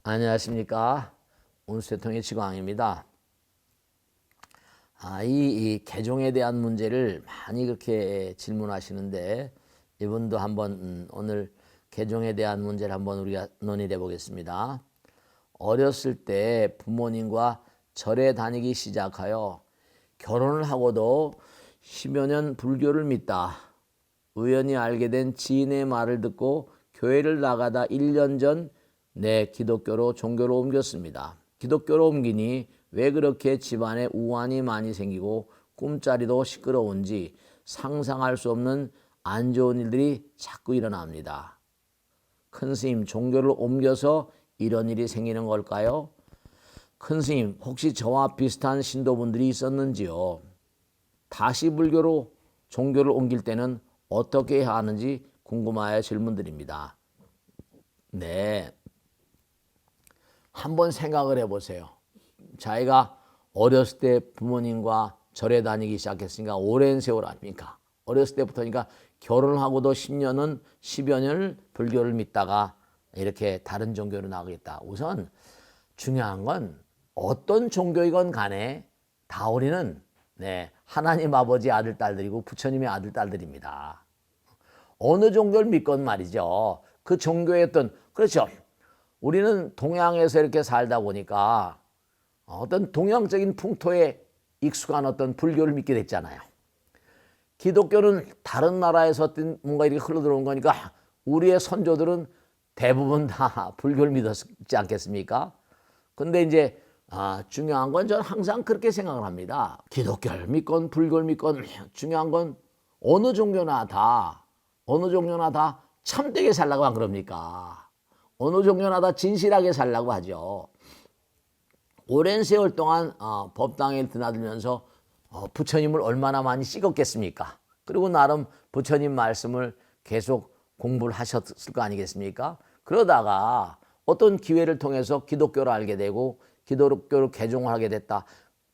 안녕하십니까. 운수대통의 지광입니다. 이 개종에 대한 문제를 많이 그렇게 질문하시는데 이분도 한번 오늘 개종에 대한 문제를 한번 우리가 논의해 보겠습니다. 어렸을 때 부모님과 절에 다니기 시작하여 결혼을 하고도 10여 년 불교를 믿다. 우연히 알게 된 지인의 말을 듣고 교회를 나가다 1년 전 내 기독교로 종교로 옮겼습니다. 기독교로 옮기니 왜 그렇게 집안에 우환이 많이 생기고 꿈자리도 시끄러운지 상상할 수 없는 안 좋은 일들이 자꾸 일어납니다. 큰 스님, 종교를 옮겨서 이런 일이 생기는 걸까요? 큰 스님, 혹시 저와 비슷한 신도분들이 있었는지요? 다시 불교로 종교를 옮길 때는 어떻게 해야 하는지 궁금하여 질문드립니다. 네, 한번 생각을 해보세요. 자기가 어렸을 때 부모님과 절에 다니기 시작했으니까 오랜 세월 아닙니까? 어렸을 때부터니까 결혼을 하고도 10여 년을 불교를 믿다가 이렇게 다른 종교로 나가겠다. 우선 중요한 건 어떤 종교이건 간에 다 우리는 하나님 아버지 아들 딸들이고 부처님의 아들 딸들입니다. 어느 종교를 믿건 말이죠. 그 종교의 어떤, 그렇죠. 우리는 동양에서 이렇게 살다 보니까 어떤 동양적인 풍토에 익숙한 어떤 불교를 믿게 됐잖아요. 기독교는 다른 나라에서 뭔가 이렇게 흘러들어온 거니까 우리의 선조들은 대부분 다 불교를 믿었지 않겠습니까? 근데 이제 중요한 건 저는 항상 그렇게 생각을 합니다. 기독교를 믿건 불교를 믿건 중요한 건 어느 종교나 다 참되게 살라고 안 그럽니까? 어느 종교나 다 진실하게 살라고 하죠. 오랜 세월 동안 법당에 드나들면서 부처님을 얼마나 많이 찍었겠습니까? 그리고 나름 부처님 말씀을 계속 공부를 하셨을 거 아니겠습니까? 그러다가 어떤 기회를 통해서 기독교를 알게 되고 기독교를 개종을 하게 됐다.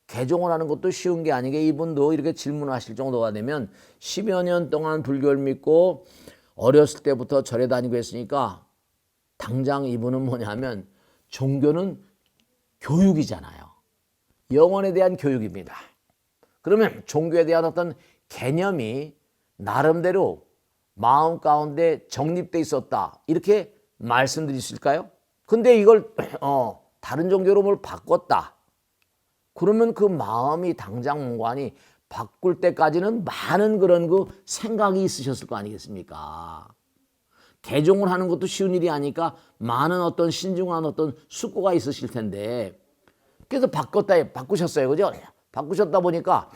개종을 하는 것도 쉬운 게 아니게 이분도 이렇게 질문하실 정도가 되면 10여 년 동안 불교를 믿고 어렸을 때부터 절에 다니고 했으니까 당장 이분은 뭐냐면 종교는 교육이잖아요. 영혼에 대한 교육입니다. 그러면 종교에 대한 어떤 개념이 나름대로 마음 가운데 정립돼 있었다. 이렇게 말씀드릴 수 있을까요? 근데 이걸 다른 종교로 뭘 바꿨다. 그러면 그 마음이 당장 뭔가니 바꿀 때까지는 많은 그런 그 생각이 있으셨을 거 아니겠습니까? 개종을 하는 것도 쉬운 일이 아니까 많은 어떤 신중한 어떤 숙고가 있으실 텐데 그래서 바꾸셨어요. 그죠? 바꾸셨다 보니까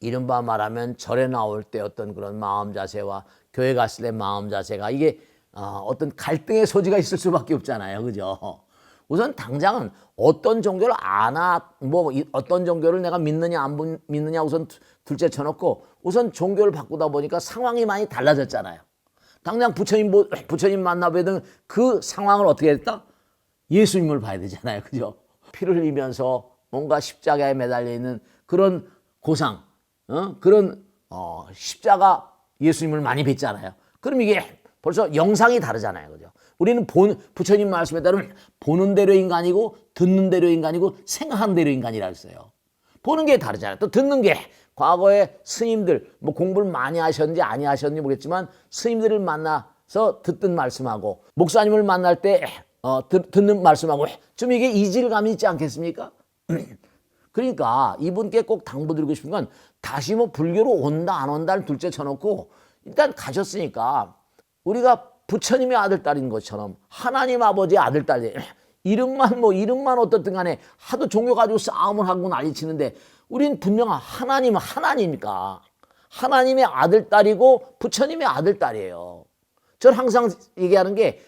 이른바 말하면 절에 나올 때 어떤 그런 마음 자세와 교회 갔을 때 마음 자세가 이게 어떤 갈등의 소지가 있을 수밖에 없잖아요. 그죠? 우선 당장은 어떤 종교를 어떤 종교를 내가 믿느냐 안 믿느냐 우선 둘째 쳐놓고 우선 종교를 바꾸다 보니까 상황이 많이 달라졌잖아요. 당장 부처님 만나뵈던 그 상황을 어떻게 했다? 예수님을 봐야 되잖아요. 그죠? 피를 흘리면서 뭔가 십자가에 매달려 있는 그런 고상, 그런 십자가 예수님을 많이 뵀잖아요. 그럼 이게 벌써 영상이 다르잖아요. 그죠? 우리는 부처님 말씀에 따르면 보는 대로 인간이고 듣는 대로 인간이고 생각하는 대로 인간이라 했어요. 보는 게 다르잖아요. 또 듣는 게 과거에 스님들 뭐 공부를 많이 하셨는지 아니 하셨는지 모르겠지만 스님들을 만나서 듣던 말씀하고 목사님을 만날 때 듣는 말씀하고 좀 이게 이질감이 있지 않겠습니까? 그러니까 이분께 꼭 당부드리고 싶은 건 다시 뭐 불교로 온다 안 온다를 둘째 쳐놓고 일단 가셨으니까 우리가 부처님의 아들 딸인 것처럼 하나님 아버지의 아들 딸이 이름만 어떻든 간에 하도 종교 가지고 싸움을 하고 난리치는데 우린 분명 하나님은 하나님이니까 하나님의 아들 딸이고 부처님의 아들 딸이에요. 저는 항상 얘기하는 게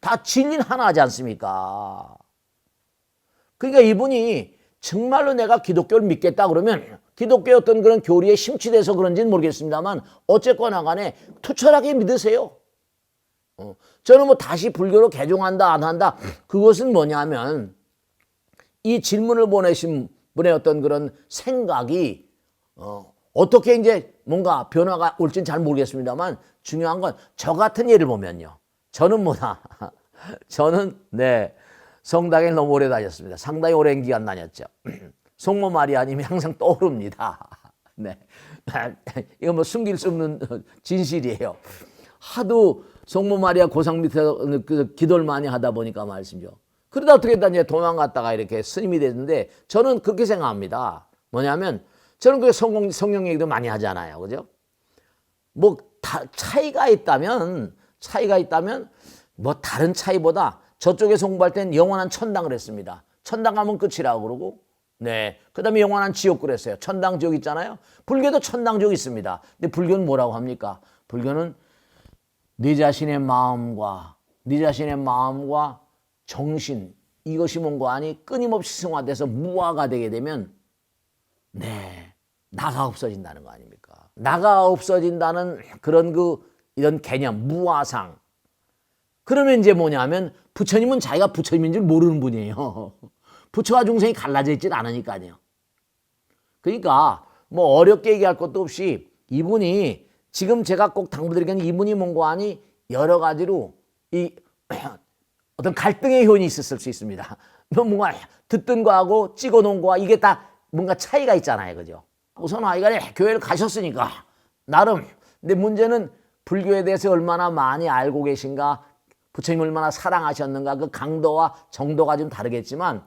다 진리는 하나지 않습니까? 그러니까 이분이 정말로 내가 기독교를 믿겠다 그러면 기독교의 어떤 그런 교리에 심취돼서 그런지는 모르겠습니다만 어쨌거나 간에 투철하게 믿으세요. 저는 뭐 다시 불교로 개종한다 안 한다 그것은 뭐냐면 이 질문을 보내신 분의 어떤 그런 생각이 어떻게 이제 뭔가 변화가 올지는 잘 모르겠습니다만 중요한 건 저 같은 예를 보면요. 저는 저는 네 성당에 너무 오래 다녔습니다. 상당히 오랜 기간 다녔죠. 성모 마리아님이 항상 떠오릅니다. 네, 이거 뭐 숨길 수 없는 진실이에요. 하도 성모 마리아 고상 밑에 기도를 많이 하다 보니까 말씀이죠. 그러다 어떻게 됐다 이제 도망갔다가 이렇게 스님이 됐는데 저는 그렇게 생각합니다. 뭐냐면 저는 그 성령 얘기도 많이 하잖아요, 그죠? 뭐 차이가 있다면 뭐 다른 차이보다 저쪽에서 공부할 땐 영원한 천당을 했습니다. 천당 가면 끝이라고 그러고, 네. 그 다음에 영원한 지옥 그랬어요. 천당 지옥 있잖아요. 불교도 천당 지옥 있습니다. 근데 불교는 뭐라고 합니까? 불교는 네 자신의 마음과 정신, 이것이 뭔가 아니 끊임없이 승화돼서 무아가 되게 되면, 네. 나가 없어진다는 거 아닙니까? 나가 없어진다는 그런 이런 개념, 무아상. 그러면 이제 뭐냐면 부처님은 자기가 부처님인 줄 모르는 분이에요. 부처와 중생이 갈라져 있질 않으니까요. 그러니까 뭐 어렵게 얘기할 것도 없이 이분이 지금 제가 꼭 당부드리기는 이분이 뭔가 아니 여러 가지로 이 어떤 갈등의 효인이 있었을 수 있습니다. 뭔가 듣던 거하고 찍어놓은 거와 이게 다 뭔가 차이가 있잖아요. 그죠? 우선 아이가 교회를 가셨으니까 나름. 근데 문제는 불교에 대해서 얼마나 많이 알고 계신가, 부처님 얼마나 사랑하셨는가, 그 강도와 정도가 좀 다르겠지만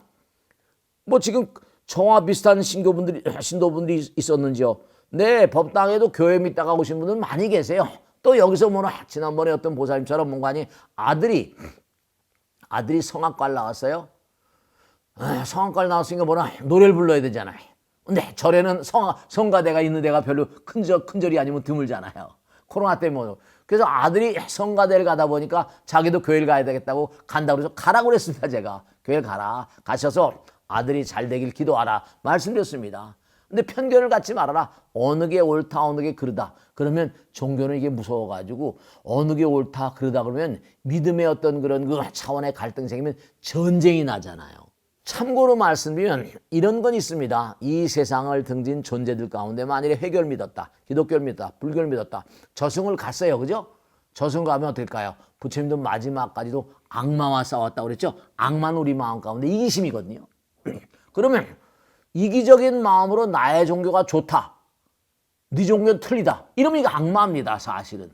뭐 지금 저와 비슷한 신도분들이 있었는지요. 네, 법당에도 교회 믿다가 오신 분들 많이 계세요. 또 여기서 지난번에 어떤 보살님처럼 뭔가 아니 아들이 성악과를 나왔어요. 성악과를 나왔으니까 노래를 불러야 되잖아요. 근데 절에는 성가대가 있는 데가 별로 큰 절이 아니면 드물잖아요. 코로나 때문에. 그래서 아들이 성가대를 가다 보니까 자기도 교회를 가야 되겠다고 간다고 그래서 가라고 그랬습니다. 제가. 교회를 가라. 가셔서 아들이 잘 되길 기도하라. 말씀드렸습니다. 근데 편견을 갖지 말아라. 어느 게 옳다, 어느 게 그르다. 그러면 종교는 이게 무서워가지고 어느 게 옳다, 그르다 그러면 믿음의 어떤 그런 그 차원의 갈등이 생기면 전쟁이 나잖아요. 참고로 말씀드리면 이런 건 있습니다. 이 세상을 등진 존재들 가운데 만일에 회교를 믿었다, 기독교를 믿었다, 불교를 믿었다, 저승을 갔어요. 그죠? 저승 가면 어떨까요? 부처님도 마지막까지도 악마와 싸웠다고 그랬죠? 악마는 우리 마음 가운데 이기심이거든요. 그러면 이기적인 마음으로 나의 종교가 좋다, 네 종교는 틀리다, 이러면 이거 악마입니다. 사실은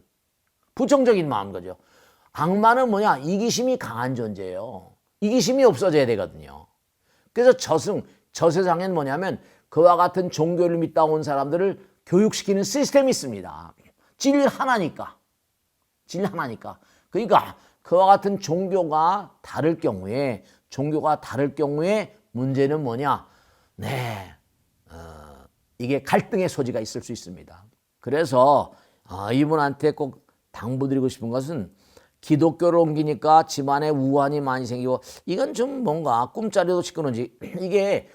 부정적인 마음 거죠. 악마는 뭐냐? 이기심이 강한 존재예요. 이기심이 없어져야 되거든요. 그래서 저 세상엔 뭐냐면 그와 같은 종교를 믿다 온 사람들을 교육시키는 시스템이 있습니다. 진리 하나니까. 그러니까 그와 같은 종교가 다를 경우에 문제는 뭐냐? 네, 이게 갈등의 소지가 있을 수 있습니다. 그래서 이분한테 꼭 당부드리고 싶은 것은 기독교를 옮기니까 집안에 우환이 많이 생기고 이건 좀 뭔가 꿈자리도 시끄러운지 이게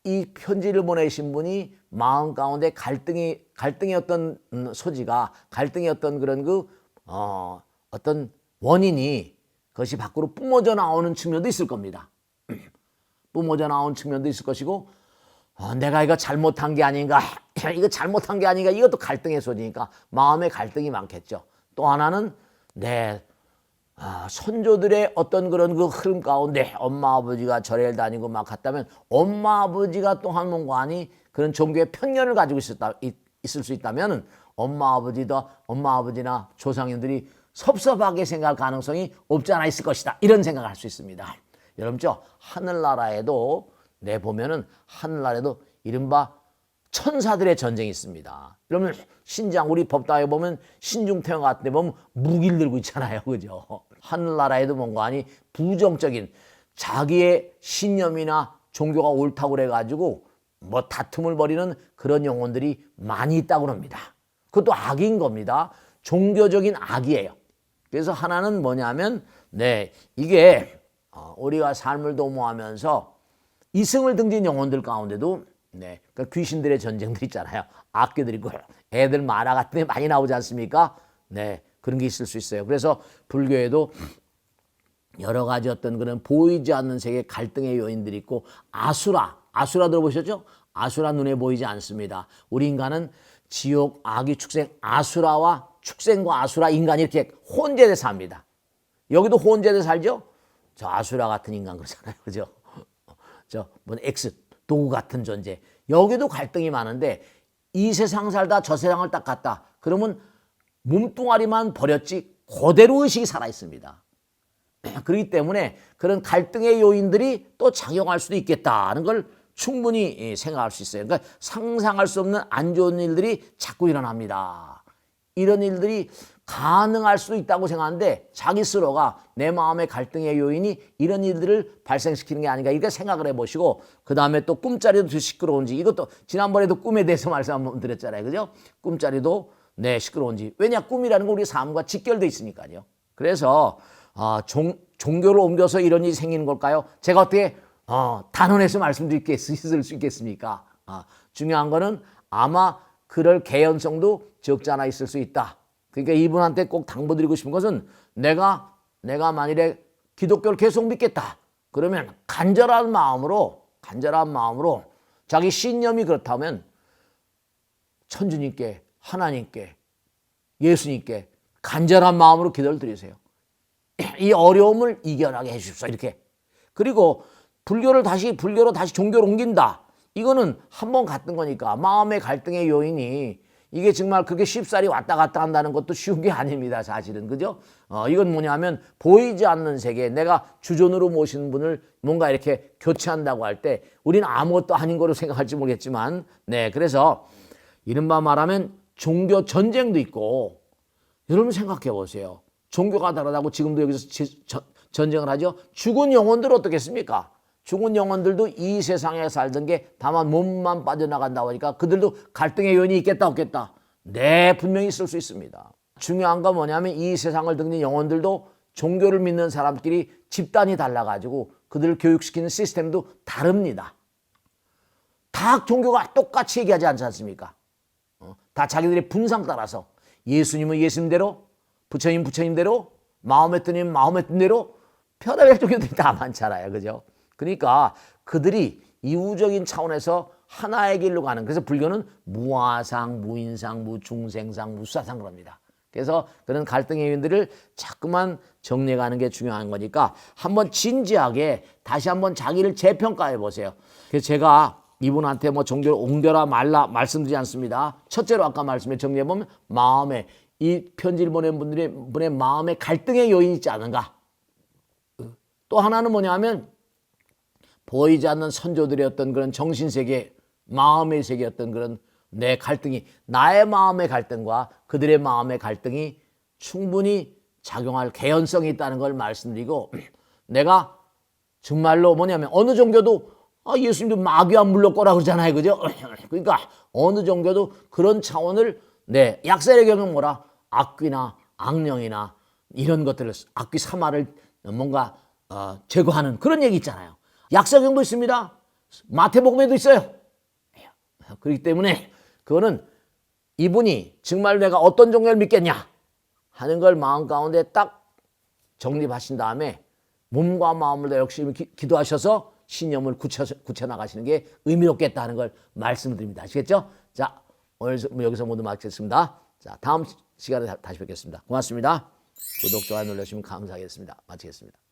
이 편지를 보내신 분이 마음 가운데 갈등의 어떤 소지가 갈등의 어떤 그런 어떤 원인이 그것이 밖으로 뿜어져 나오는 측면도 있을 겁니다. 뿜어져 나온 측면도 있을 것이고 내가 이거 잘못한 게 아닌가 이것도 갈등의 소지니까 마음의 갈등이 많겠죠. 또 하나는 선조들의 어떤 그런 그 흐름 가운데 엄마 아버지가 절에를 다니고 막 갔다면 엄마 아버지가 또한 뭔가 아니 그런 종교의 편견을 가지고 있을 수 있다면 엄마 아버지나 조상님들이 섭섭하게 생각할 가능성이 없지 않아 있을 것이다. 이런 생각을 할 수 있습니다. 여러분 하늘나라에도 보면은 하늘나라에도 이른바 천사들의 전쟁이 있습니다. 여러분 신장 우리 법당에 보면 신중태양 같은 데 보면 무기를 들고 있잖아요. 그죠? 하늘나라에도 뭔가 아니 부정적인 자기의 신념이나 종교가 옳다고 그래가지고 뭐 다툼을 벌이는 그런 영혼들이 많이 있다고 합니다. 그것도 악인 겁니다. 종교적인 악이에요. 그래서 하나는 뭐냐면 이게 우리가 삶을 도모하면서 이승을 등진 영혼들 가운데도 그러니까 귀신들의 전쟁들 있잖아요. 악귀들 있고 애들 만화 같은 데 많이 나오지 않습니까? 그런 게 있을 수 있어요. 그래서 불교에도 여러 가지 어떤 그런 보이지 않는 세계 갈등의 요인들이 있고 아수라 들어보셨죠? 아수라 눈에 보이지 않습니다. 우리 인간은 지옥, 악이, 축생, 아수라와 축생과 아수라 인간이 이렇게 혼재돼서 삽니다. 여기도 혼재돼 살죠. 저 아수라 같은 인간 그러잖아요. 그죠? 뭐 X 도구 같은 존재. 여기도 갈등이 많은데 이 세상 살다 저 세상을 딱 갔다. 그러면 몸뚱아리만 버렸지 그대로 의식이 살아 있습니다. 그렇기 때문에 그런 갈등의 요인들이 또 작용할 수도 있겠다는 걸 충분히 생각할 수 있어요. 그러니까 상상할 수 없는 안 좋은 일들이 자꾸 일어납니다. 이런 일들이 가능할 수도 있다고 생각하는데 자기 스스로가 내 마음의 갈등의 요인이 이런 일들을 발생시키는 게 아닌가 이렇게 생각을 해보시고 그 다음에 또 꿈자리도 더 시끄러운지 이것도 지난번에도 꿈에 대해서 말씀 한번 드렸잖아요. 그죠? 꿈자리도 시끄러운지. 왜냐? 꿈이라는 건 우리 삶과 직결되어 있으니까요. 그래서 종교를 옮겨서 이런 일이 생기는 걸까요? 제가 어떻게 단언해서 말씀드릴 수 있겠습니까? 중요한 거는 아마 그럴 개연성도 적지 않아 있을 수 있다. 그러니까 이분한테 꼭 당부드리고 싶은 것은 내가 만일에 기독교를 계속 믿겠다. 그러면 간절한 마음으로 자기 신념이 그렇다면 천주님께 하나님께 예수님께 간절한 마음으로 기도를 드리세요. 이 어려움을 이겨나게 해 주십시오. 이렇게. 그리고 불교로 다시 종교를 옮긴다. 이거는 한 번 갔던 거니까 마음의 갈등의 요인이 이게 정말 그렇게 쉽사리 왔다 갔다 한다는 것도 쉬운 게 아닙니다. 사실은. 그죠? 이건 뭐냐면 보이지 않는 세계 내가 주존으로 모시는 분을 뭔가 이렇게 교체한다고 할 때 우리는 아무것도 아닌 거로 생각할지 모르겠지만 그래서 이른바 말하면 종교 전쟁도 있고 여러분 생각해 보세요. 종교가 다르다고 지금도 여기서 전쟁을 하죠. 죽은 영혼들 어떻겠습니까? 죽은 영혼들도 이 세상에 살던 게 다만 몸만 빠져나간다고 하니까 그들도 갈등의 요인이 있겠다 없겠다? 분명히 있을 수 있습니다. 중요한 건 뭐냐면 이 세상을 등진 영혼들도 종교를 믿는 사람끼리 집단이 달라가지고 그들을 교육시키는 시스템도 다릅니다. 다 종교가 똑같이 얘기하지 않지 않습니까? 다 자기들의 분상 따라서 예수님은 예수님대로 부처님 부처님대로 마음에 드는 마음에 든 대로 별의별 종교들이 다 많잖아요. 그죠? 그러니까 그들이 이우적인 차원에서 하나의 길로 가는 그래서 불교는 무아상, 무인상, 무중생상, 무사상 그럽니다. 그래서 그런 갈등의 요인들을 자꾸만 정리해가는 게 중요한 거니까 한번 진지하게 다시 한번 자기를 재평가해 보세요. 그래서 제가 이분한테 뭐 종교를 옮겨라 말라 말씀드리지 않습니다. 첫째로 아까 말씀에 정리해보면 마음에 이 편지를 보낸 분의 마음에 갈등의 요인이 있지 않은가. 또 하나는 뭐냐면 보이지 않는 선조들의 어떤 그런 정신세계, 마음의 세계였던 그런 내 갈등이 나의 마음의 갈등과 그들의 마음의 갈등이 충분히 작용할 개연성이 있다는 걸 말씀드리고 내가 정말로 뭐냐면 어느 종교도 예수님도 마귀와 물러거라 그러잖아요. 그죠? 그러니까 어느 종교도 그런 차원을 약살의 경우는 뭐라 악귀나 악령이나 이런 것들을 악귀 사마를 뭔가 제거하는 그런 얘기 있잖아요. 약사경도 있습니다. 마태복음에도 있어요. 그렇기 때문에 그거는 이분이 정말 내가 어떤 종교를 믿겠냐 하는 걸 마음 가운데 딱 정립하신 다음에 몸과 마음을 다 열심히 기도하셔서 신념을 굳혀나가시는 게 의미롭겠다는 걸 말씀드립니다. 아시겠죠? 자, 오늘 여기서 모두 마치겠습니다. 자, 다음 시간에 다시 뵙겠습니다. 고맙습니다. 구독, 좋아요 눌러주시면 감사하겠습니다. 마치겠습니다.